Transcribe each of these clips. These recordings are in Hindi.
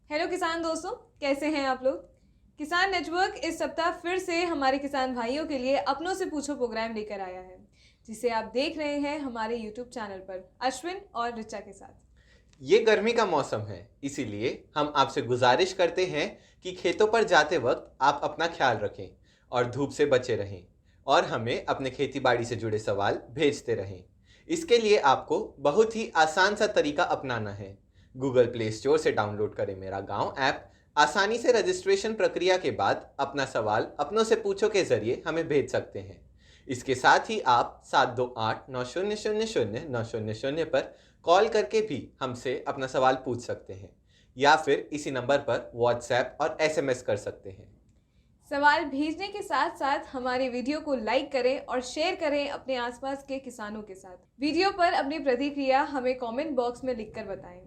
हेलो किसान दोस्तों, कैसे हैं आप लोग। किसान नेटवर्क इस सप्ताह फिर से हमारे किसान भाइयों के लिए अपनों से पूछो प्रोग्राम लेकर आया है, जिसे आप देख रहे हैं हमारे यूट्यूब चैनल पर अश्विन और रिचा के साथ। ये गर्मी का मौसम है, इसीलिए हम आपसे गुजारिश करते हैं कि खेतों पर जाते वक्त आप अपना ख्याल रखें और धूप से बचे रहें और हमें अपने खेती बाड़ी से जुड़े सवाल भेजते रहें। इसके लिए आपको बहुत ही आसान सा तरीका अपनाना है। गूगल प्ले स्टोर से डाउनलोड करें मेरा गांव ऐप। आसानी से रजिस्ट्रेशन प्रक्रिया के बाद अपना सवाल अपनों से पूछो के जरिए हमें भेज सकते हैं। इसके साथ ही आप 7289000900 पर कॉल करके भी हमसे अपना सवाल पूछ सकते हैं या फिर इसी नंबर पर व्हाट्सएप और एसएमएस कर सकते हैं। सवाल भेजने के साथ साथ हमारे वीडियो को लाइक करें और शेयर करें अपने आसपास के किसानों के साथ। वीडियो पर अपनी प्रतिक्रिया हमें कमेंट बॉक्स में लिखकर बताएं।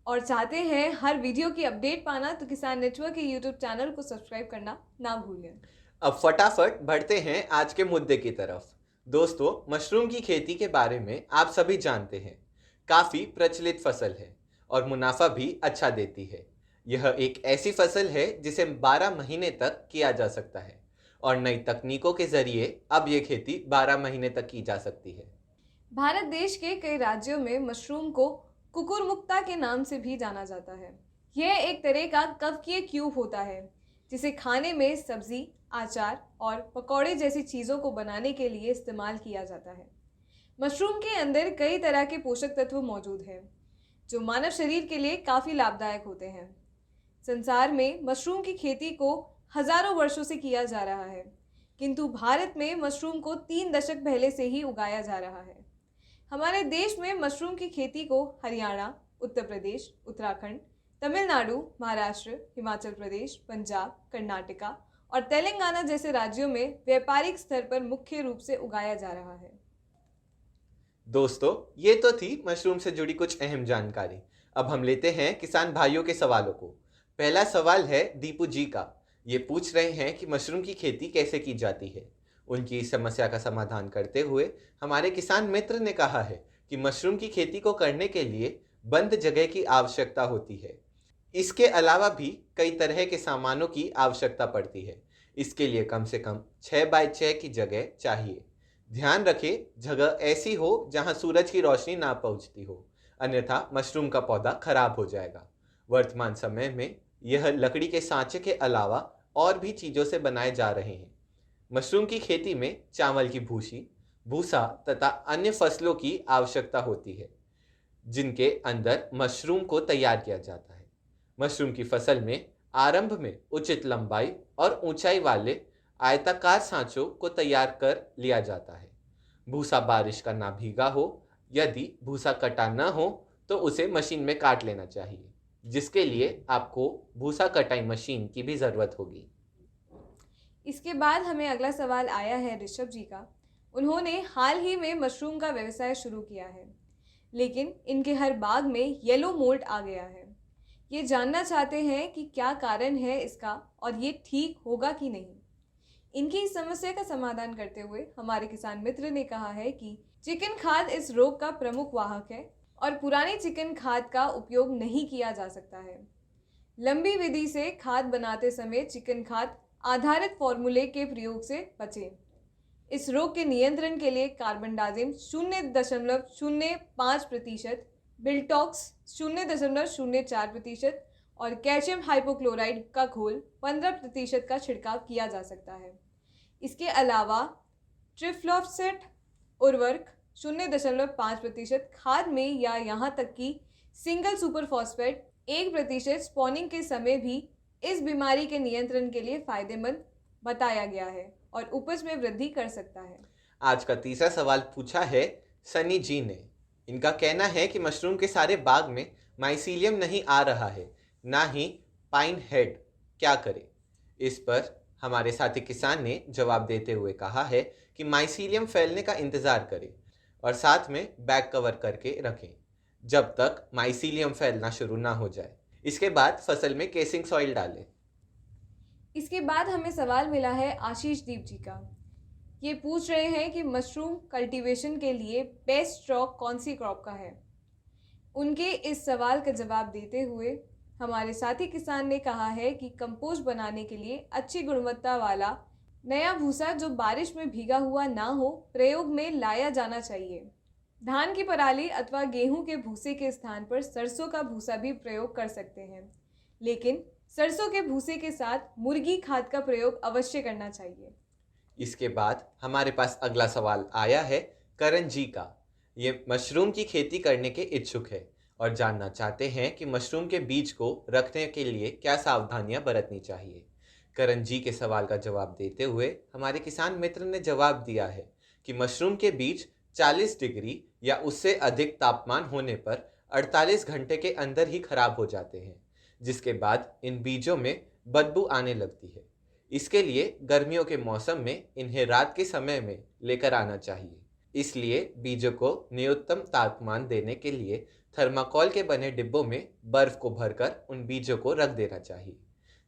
और चाहते हैं हर वीडियो की अपडेट पाना तो किसान नेटवर्क के यूट्यूब चैनल को सब्सक्राइब करना ना भूलें। अब फटाफट बढ़ते हैं आज के मुद्दे की तरफ। दोस्तों, मशरूम की खेती के बारे में आप सभी जानते हैं। काफ़ी प्रचलित फसल है और मुनाफा भी अच्छा देती है। यह एक ऐसी फसल है जिसे 12 महीने तक किया जा सकता है और नई तकनीकों के जरिए अब ये खेती 12 महीने तक की जा सकती है। भारत देश के कई राज्यों में मशरूम को कुकुरमुक्ता के नाम से भी जाना जाता है। यह एक तरह का कवकीय क्यूब होता है जिसे खाने में सब्जी, अचार और पकौड़े जैसी चीज़ों को बनाने के लिए इस्तेमाल किया जाता है। मशरूम के अंदर कई तरह के पोषक तत्व मौजूद हैं जो मानव शरीर के लिए काफ़ी लाभदायक होते हैं। संसार में मशरूम की खेती को हजारों वर्षों से किया जा रहा है, किंतु भारत में मशरूम को 3 दशक पहले से ही उगाया जा रहा है। हमारे देश में मशरूम की खेती को हरियाणा, उत्तर प्रदेश, उत्तराखंड, तमिलनाडु, महाराष्ट्र, हिमाचल प्रदेश, पंजाब, कर्नाटका और तेलंगाना जैसे राज्यों में व्यापारिक स्तर पर मुख्य रूप से उगाया जा रहा है। दोस्तों, ये तो थी मशरूम से जुड़ी कुछ अहम जानकारी। अब हम लेते हैं किसान भाइयों के सवालों को। पहला सवाल है दीपू जी का। ये पूछ रहे हैं कि मशरूम की खेती कैसे की जाती है। उनकी इस समस्या का समाधान करते हुए हमारे किसान मित्र ने कहा है कि मशरूम की खेती को करने के लिए बंद जगह की आवश्यकता होती है। इसके अलावा भी कई तरह के सामानों की आवश्यकता पड़ती है। इसके लिए कम से कम 6 बाय 6 की जगह चाहिए। ध्यान रखें, जगह ऐसी हो जहां सूरज की रोशनी ना पहुंचती हो, अन्यथा मशरूम का पौधा खराब हो जाएगा। वर्तमान समय में यह लकड़ी के सांचे के अलावा और भी चीज़ों से बनाए जा रहे हैं। मशरूम की खेती में चावल की भूसी, भूसा तथा अन्य फसलों की आवश्यकता होती है जिनके अंदर मशरूम को तैयार किया जाता है। मशरूम की फसल में आरंभ में उचित लंबाई और ऊंचाई वाले आयताकार सांचों को तैयार कर लिया जाता है। भूसा बारिश का ना भीगा हो। यदि भूसा कटा न हो तो उसे मशीन में काट लेना चाहिए, जिसके लिए आपको भूसा कटाई मशीन की भी ज़रूरत होगी। इसके बाद हमें अगला सवाल आया है ऋषभ जी का। उन्होंने हाल ही में मशरूम का व्यवसाय शुरू किया है, लेकिन इनके हर बाग में येलो मोल्ड आ गया है। ये जानना चाहते हैं कि क्या कारण है इसका और ये ठीक होगा कि नहीं। इनकी इस समस्या का समाधान करते हुए हमारे किसान मित्र ने कहा है कि चिकन खाद इस रोग का प्रमुख वाहक है और पुरानी चिकन खाद का उपयोग नहीं किया जा सकता है। लंबी विधि से खाद बनाते समय चिकन खाद आधारित फॉर्मूले के प्रयोग से बचें। इस रोग के नियंत्रण के लिए कार्बनडाजिम 0.05%, बिल्टॉक्स 0.04% और कैल्शियम हाइपोक्लोराइड का घोल 15% का छिड़काव किया जा सकता है। इसके अलावा ट्रिफ्लॉक्सेट उर्वरक 0.5% खाद में या यहाँ तक कि सिंगल सुपर फॉस्फेट 1% स्पॉनिंग के समय भी इस बीमारी के नियंत्रण के लिए फायदेमंद बताया गया है और उपज में वृद्धि कर सकता है। आज का तीसरा सवाल पूछा है सनी जी ने। इनका कहना है कि मशरूम के सारे बाग में माइसीलियम नहीं आ रहा है, ना ही पाइन हेड। क्या करें? इस पर हमारे साथी किसान ने जवाब देते हुए कहा है कि माइसीलियम फैलने का इंतज़ार करें और साथ में बैग कवर करके रखें जब तक माइसीलियम फैलना शुरू ना हो जाए। इसके बाद फसल में केसिंग सॉइल डालें। इसके बाद हमें सवाल मिला है आशीष दीप जी का। ये पूछ रहे हैं कि मशरूम कल्टीवेशन के लिए बेस्ट स्टॉक कौन सी क्रॉप का है। उनके इस सवाल का जवाब देते हुए हमारे साथी किसान ने कहा है कि कंपोस्ट बनाने के लिए अच्छी गुणवत्ता वाला नया भूसा जो बारिश में भीगा हुआ ना हो प्रयोग में लाया जाना चाहिए। धान की पराली अथवा गेहूं के भूसे के स्थान पर सरसों का भूसा भी प्रयोग कर सकते हैं, लेकिन सरसों के भूसे के साथ मुर्गी खाद का प्रयोग अवश्य करना चाहिए। इसके बाद हमारे पास अगला सवाल आया है करण जी का। ये मशरूम की खेती करने के इच्छुक है और जानना चाहते हैं कि मशरूम के बीज को रखने के लिए क्या सावधानियां बरतनी चाहिए। करण जी के सवाल का जवाब देते हुए हमारे किसान मित्र ने जवाब दिया है कि मशरूम के बीज 40 डिग्री या उससे अधिक तापमान होने पर 48 घंटे के अंदर ही खराब हो जाते हैं, जिसके बाद इन बीजों में बदबू आने लगती है। इसके लिए गर्मियों के मौसम में इन्हें रात के समय में लेकर आना चाहिए। इसलिए बीजों को न्यूनतम तापमान देने के लिए थर्माकोल के बने डिब्बों में बर्फ को भरकर उन बीजों को रख देना चाहिए।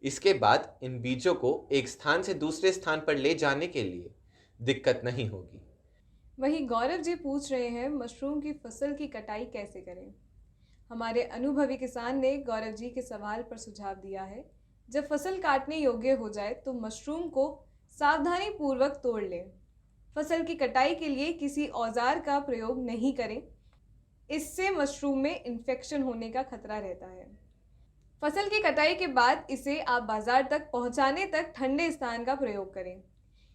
इसके बाद इन बीजों को एक स्थान से दूसरे स्थान पर ले जाने के लिए दिक्कत नहीं होगी। वहीं गौरव जी पूछ रहे हैं मशरूम की फसल की कटाई कैसे करें। हमारे अनुभवी किसान ने गौरव जी के सवाल पर सुझाव दिया है, जब फसल काटने योग्य हो जाए तो मशरूम को सावधानी पूर्वक तोड़ लें। फसल की कटाई के लिए किसी औजार का प्रयोग नहीं करें, इससे मशरूम में इन्फेक्शन होने का खतरा रहता है। फसल की कटाई के बाद इसे आप बाजार तक पहुंचाने तक ठंडे स्थान का प्रयोग करें।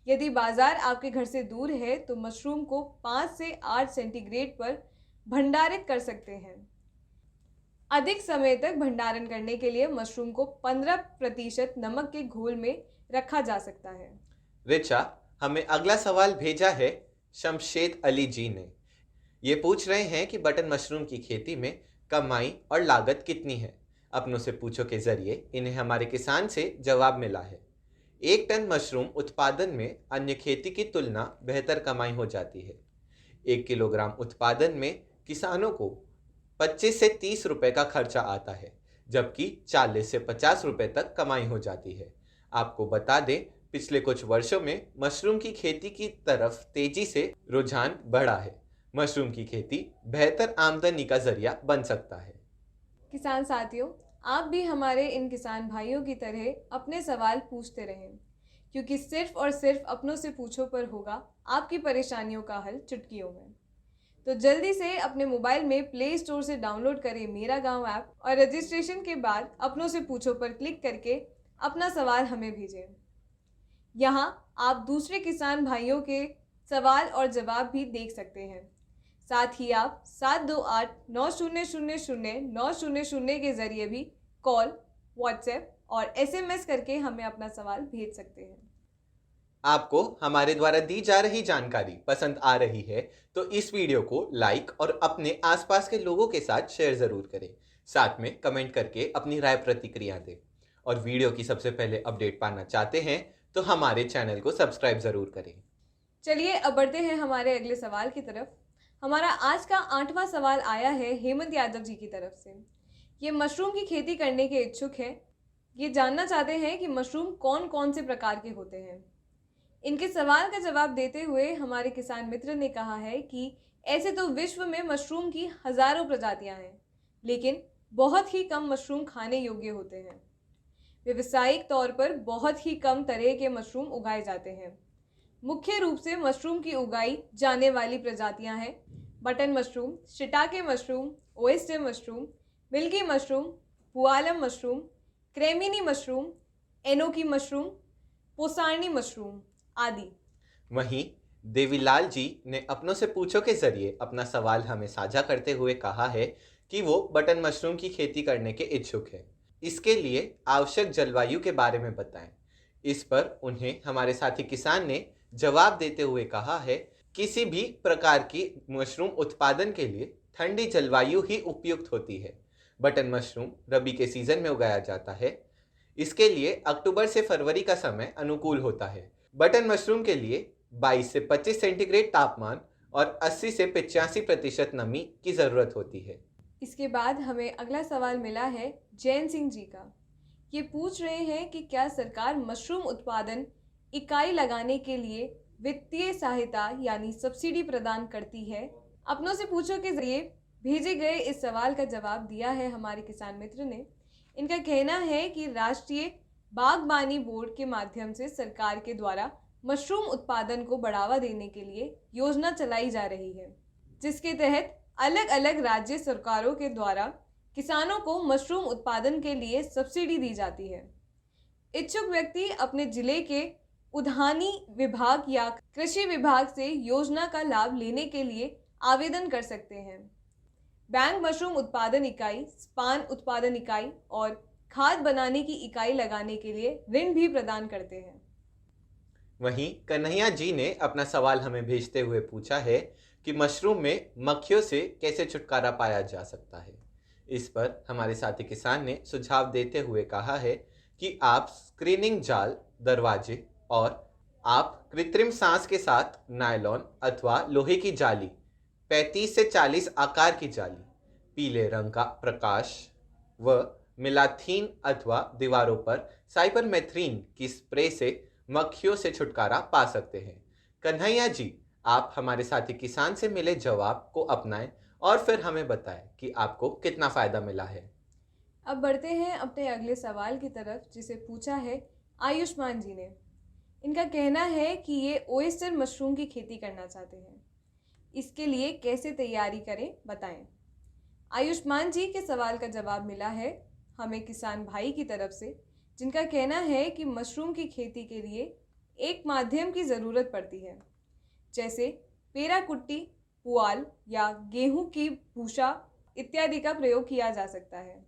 यदि बाजार आपके घर से दूर है तो मशरूम को 5 से 8 सेंटीग्रेड पर भंडारित कर सकते हैं। अधिक समय तक भंडारण करने के लिए मशरूम को 15% नमक के घोल में रखा जा सकता है। रिचा, हमें अगला सवाल भेजा है शमशेद अली जी ने। ये पूछ रहे हैं कि बटन मशरूम की खेती में कमाई और लागत कितनी है। अपनों से पूछो के जरिए इन्हें हमारे किसान से जवाब मिला है। 1 टन मशरूम उत्पादन में अन्य खेती की तुलना बेहतर कमाई हो जाती है। 1 किलोग्राम उत्पादन में किसानों को 25 से 30 रुपए का खर्चा आता है, जबकि 40 से 50 रुपए तक कमाई हो जाती है। आपको बता दें, पिछले कुछ वर्षों में मशरूम की खेती की तरफ तेजी से रुझान बढ़ा है। मशरूम की खेती बेहतर आमदनी का जरिया बन सकता है। किसान साथियों, आप भी हमारे इन किसान भाइयों की तरह अपने सवाल पूछते रहें, क्योंकि सिर्फ और सिर्फ अपनों से पूछो पर होगा आपकी परेशानियों का हल चुटकियों में। तो जल्दी से अपने मोबाइल में प्ले स्टोर से डाउनलोड करें मेरा गांव ऐप और रजिस्ट्रेशन के बाद अपनों से पूछो पर क्लिक करके अपना सवाल हमें भेजें। यहाँ आप दूसरे किसान भाइयों के सवाल और जवाब भी देख सकते हैं। साथ ही आप 7289000900 के जरिए भी कॉल, व्हाट्सएप और SMS करके हमें अपना सवाल भेज सकते हैं। आपको हमारे द्वारा दी जा रही जानकारी पसंद आ रही है तो इस वीडियो को लाइक और अपने आसपास के लोगों के साथ शेयर जरूर करें। साथ में कमेंट करके अपनी राय प्रतिक्रिया दें और वीडियो की सबसे पहले अपडेट पाना चाहते हैं तो हमारे चैनल को सब्सक्राइब जरूर करें। चलिए अब बढ़ते हैं हमारे अगले सवाल की तरफ। हमारा आज का 8वां सवाल आया है हेमंत यादव जी की तरफ से। ये मशरूम की खेती करने के इच्छुक हैं। ये जानना चाहते हैं कि मशरूम कौन कौन से प्रकार के होते हैं। इनके सवाल का जवाब देते हुए हमारे किसान मित्र ने कहा है कि ऐसे तो विश्व में मशरूम की हजारों प्रजातियां हैं, लेकिन बहुत ही कम मशरूम खाने योग्य होते हैं। व्यावसायिक तौर पर बहुत ही कम तरह के मशरूम उगाए जाते हैं। मुख्य रूप से मशरूम की उगाई जाने वाली प्रजातियां हैं button mushroom, shiitake mushroom, oyster mushroom, milky mushroom, पुआलम mushroom, cremini mushroom, enoki mushroom, पोसार्नी मशरूम आदि। वहीं देवीलाल जी ने अपनों से पूछो के जरिए अपना सवाल हमें साझा करते हुए कहा है कि वो बटन मशरूम की खेती करने के इच्छुक है। इसके लिए आवश्यक जलवायु के बारे में बताएं। इस पर उन्हें हमारे साथी किसान ने जवाब देते हुए कहा है, किसी भी प्रकार की मशरूम उत्पादन के लिए ठंडी जलवायु ही उपयुक्त होती है। बटन मशरूम रबी के सीजन में उगाया जाता है। इसके लिए अक्टूबर से फरवरी का समय अनुकूल होता है। बटन मशरूम के लिए 22 से 25 सेंटीग्रेड तापमान और 80 से 85% नमी की जरूरत होती है। इसके बाद हमें अगला सवाल मिला है जैन सिंह जी का। ये पूछ रहे हैं कि क्या सरकार मशरूम उत्पादन इकाई लगाने के लिए वित्तीय सहायता यानी सब्सिडी प्रदान करती है। अपनों से पूछो के जरिए भेजे गए इस सवाल का जवाब दिया है हमारे किसान मित्र ने। इनका कहना है कि राष्ट्रीय बागबानी बोर्ड के माध्यम से सरकार के द्वारा मशरूम उत्पादन को बढ़ावा देने के लिए योजना चलाई जा रही है, जिसके तहत अलग अलग राज्य सरकारों के द्वारा किसानों को मशरूम उत्पादन के लिए सब्सिडी दी जाती है। इच्छुक व्यक्ति अपने जिले के उद्यानी विभाग या कृषि विभाग से योजना का लाभ लेने के लिए आवेदन कर सकते हैं। बैंक मशरूम उत्पादन इकाई, स्पान उत्पादन इकाई और खाद बनाने की इकाई लगाने के लिए ऋण भी प्रदान करते हैं। वहीं कन्हैया जी ने अपना सवाल हमें भेजते हुए पूछा है कि मशरूम में मक्खियों से कैसे छुटकारा पाया जा सकता है। इस पर हमारे साथी किसान ने सुझाव देते हुए कहा है कि आप स्क्रीनिंग जाल, दरवाजे और आप कृत्रिम सांस के साथ नायलॉन अथवा लोहे की जाली, 35 से 40 आकार की जाली, पीले रंग का प्रकाश व मिलाथीन अथवा दीवारों पर साइपरमेथ्रिन की स्प्रे से मक्खियों से छुटकारा पा सकते हैं। कन्हैया जी, आप हमारे साथी किसान से मिले जवाब को अपनाएं और फिर हमें बताएं कि आपको कितना फायदा मिला है। अब बढ़ते हैं अपने अगले सवाल की तरफ, जिसे पूछा है आयुष्मान जी ने। इनका कहना है कि ये ओयस्टर मशरूम की खेती करना चाहते हैं। इसके लिए कैसे तैयारी करें, बताएं। आयुष्मान जी के सवाल का जवाब मिला है हमें किसान भाई की तरफ से, जिनका कहना है कि मशरूम की खेती के लिए एक माध्यम की ज़रूरत पड़ती है, जैसे पेराकुट्टी, पुआल या गेहूं की भूसा इत्यादि का प्रयोग किया जा सकता है।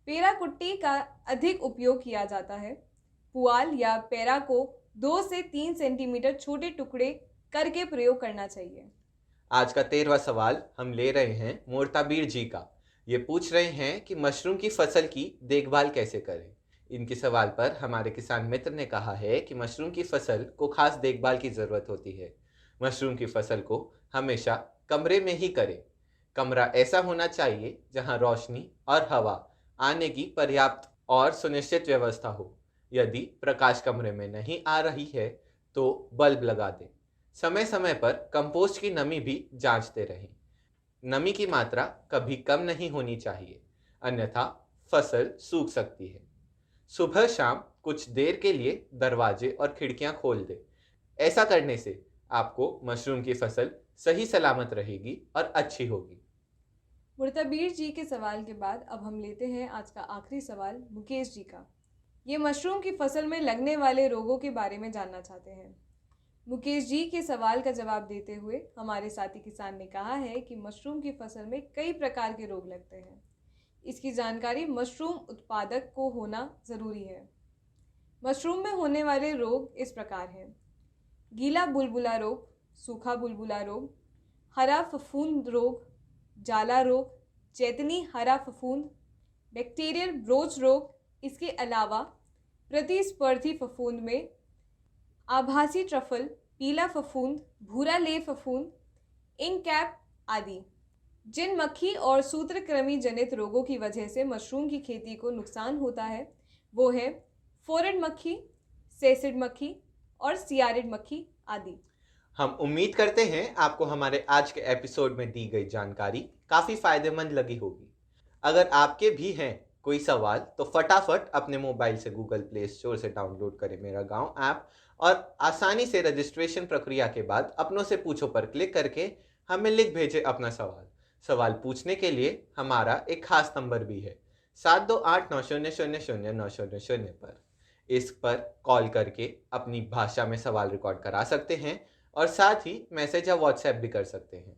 पेराकुट्टी का अधिक उपयोग किया जाता है। पुआल या पेरा को 2 से 3 सेंटीमीटर छोटे टुकड़े करके प्रयोग करना चाहिए। आज का 13वां सवाल हम ले रहे हैं मोर्ताबीर जी का। ये पूछ रहे हैं कि मशरूम की फसल की देखभाल कैसे करें। इनके सवाल पर हमारे किसान मित्र ने कहा है कि मशरूम की फसल को खास देखभाल की ज़रूरत होती है। मशरूम की फसल को हमेशा कमरे में ही करें। कमरा ऐसा होना चाहिए जहां रोशनी और हवा आने की पर्याप्त और सुनिश्चित व्यवस्था हो। यदि प्रकाश कमरे में नहीं आ रही है तो बल्ब लगा दें। समय समय पर कंपोस्ट की नमी भी जांचते रहें। नमी की मात्रा कभी कम नहीं होनी चाहिए, अन्यथा फसल सूख सकती है। सुबह शाम कुछ देर के लिए दरवाजे और खिड़कियां खोल दें। ऐसा करने से आपको मशरूम की फसल सही सलामत रहेगी और अच्छी होगी। मुर्तबीर जी के सवाल के बाद अब हम लेते हैं आज का आखिरी सवाल मुकेश जी का। ये मशरूम की फसल में लगने वाले रोगों के बारे में जानना चाहते हैं। मुकेश जी के सवाल का जवाब देते हुए हमारे साथी किसान ने कहा है कि मशरूम की फसल में कई प्रकार के रोग लगते हैं। इसकी जानकारी मशरूम उत्पादक को होना ज़रूरी है। मशरूम में होने वाले रोग इस प्रकार हैं: गीला बुलबुला रोग, सूखा बुलबुला रोग, हरा फफूंद रोग, जाला रोग, चैतनी हरा फफूंद, बैक्टीरियल ब्रोच रोग। इसके अलावा प्रतिस्पर्धी फफूंद में आभासी ट्रफल, पीला फफूंद, भूरा ले फफूंद, इंक कैप आदि। जिन मक्खी और सूत्रकृमि जनित रोगों की वजह से मशरूम की खेती को नुकसान होता है वो है फोरेड मक्खी, सेसिड मक्खी और सियारिड मक्खी आदि। हम उम्मीद करते हैं आपको हमारे आज के एपिसोड में दी गई जानकारी काफ़ी फायदेमंद लगी होगी। अगर आपके भी हैं कोई सवाल तो फटाफट अपने मोबाइल से गूगल प्ले स्टोर से डाउनलोड करें मेरा गांव ऐप और आसानी से रजिस्ट्रेशन प्रक्रिया के बाद अपनों से पूछो पर क्लिक करके हमें लिख भेजें अपना सवाल। सवाल पूछने के लिए हमारा एक खास नंबर भी है 7289000900 पर। इस पर कॉल करके अपनी भाषा में सवाल रिकॉर्ड करा सकते हैं और साथ ही मैसेज या व्हाट्सएप भी कर सकते हैं।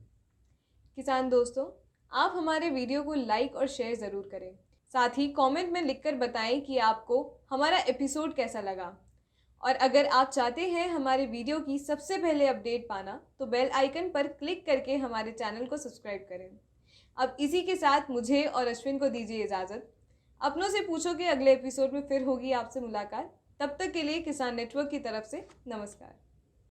किसान दोस्तों, आप हमारे वीडियो को लाइक और शेयर ज़रूर करें। साथ ही कमेंट में लिखकर बताएं कि आपको हमारा एपिसोड कैसा लगा। और अगर आप चाहते हैं हमारे वीडियो की सबसे पहले अपडेट पाना तो बेल आइकन पर क्लिक करके हमारे चैनल को सब्सक्राइब करें। अब इसी के साथ मुझे और अश्विन को दीजिए इजाज़त। अपनों से पूछो कि अगले एपिसोड में फिर होगी आपसे मुलाकात। तब तक के लिए किसान नेटवर्क की तरफ से नमस्कार।